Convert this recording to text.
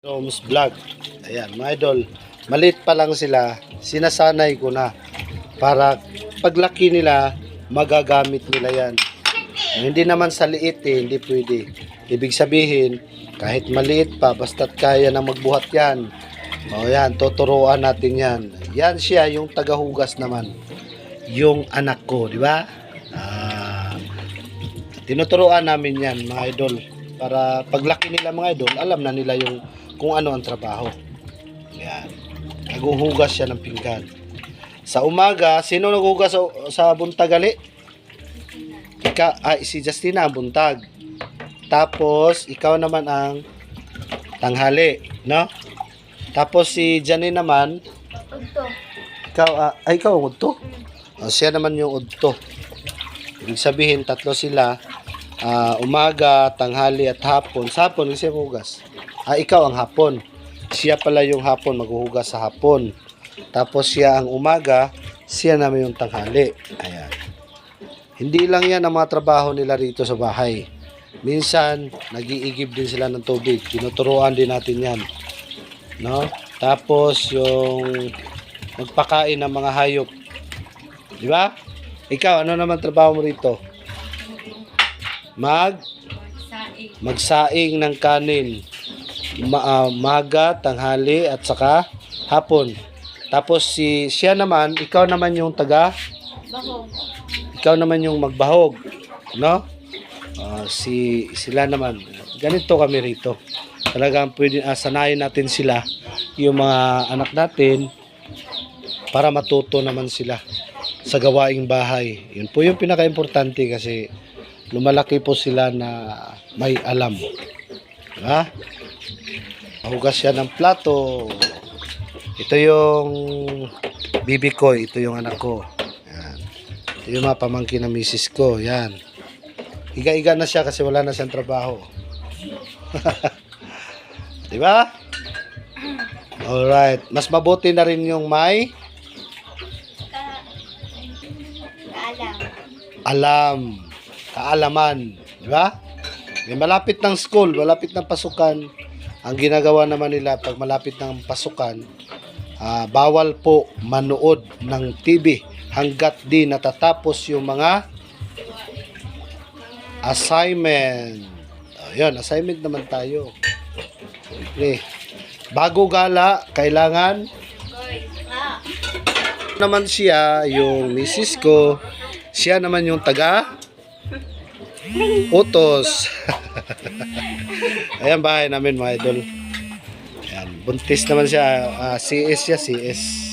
Roms Vlog. Ayan, mga idol. Maliit pa lang sila, sinasanay ko na para paglaki nila, magagamit nila yan. Hindi naman sa liit hindi pwede. Ibig sabihin, kahit maliit pa, basta't kaya na magbuhat yan. O yan, tuturuan natin yan. Yan siya, yung tagahugas naman. Yung anak ko, di ba? Tinuturuan namin yan, mga idol. Para paglaki nila, mga idol, alam na nila yung kung ano ang trabaho. Yan. Naghuhugas siya ng pinggan. Sa umaga, sino naghuhugas sa buntagali? Si Justina ang buntag. Tapos, ikaw naman ang tanghali, no? Tapos si Janine naman, Udto. ikaw ang udto? Siya naman yung udto. Ibig sabihin, tatlo sila. Umaga, tanghali at hapon. Sa hapon, kasi hugas. Ikaw ang hapon. Siya pala yung hapon, maghuhugas sa hapon. Tapos siya ang umaga, siya naman yung tanghali. Ayan. Hindi lang yan ang mga trabaho nila rito sa bahay. Minsan, nag-iigib din sila ng tubig. Tinuturuan din natin yan. No? Tapos, yung magpakain ng mga hayop. Di ba? Ikaw, ano naman trabaho mo rito? Magsaing ng kanin. Maga, tanghali, at saka hapon. Tapos siya naman, ikaw naman yung Bahog. ikaw naman yung magbahog, no? Sila naman, ganito kami rito. Talagang pwede sanayin natin sila, yung mga anak natin, para matuto naman sila sa gawaing bahay. Yun po yung pinaka-importante kasi lumalaki po sila na may alam. Diba? Hugas siya ng plato. Ito yung bibi ko, ito yung anak ko. Yan. Ito yung mga pamangkin ng misis ko. Yan. Higa-higa na siya kasi wala na siyang trabaho. Diba? Alright. Mas mabuti na rin yung may alam. Kaalaman. Diba? May malapit ng school, malapit ng pasukan. Ang ginagawa naman nila pag malapit ng pasukan, bawal po manood ng TV hanggat di natatapos yung mga assignment. Ayun, assignment naman tayo. Okay. Bago gala, kailangan naman siya, yung misis ko, siya naman yung utos. Ayan, bahay namin mga idol. Ayan, buntis naman siya. CS siya, CS.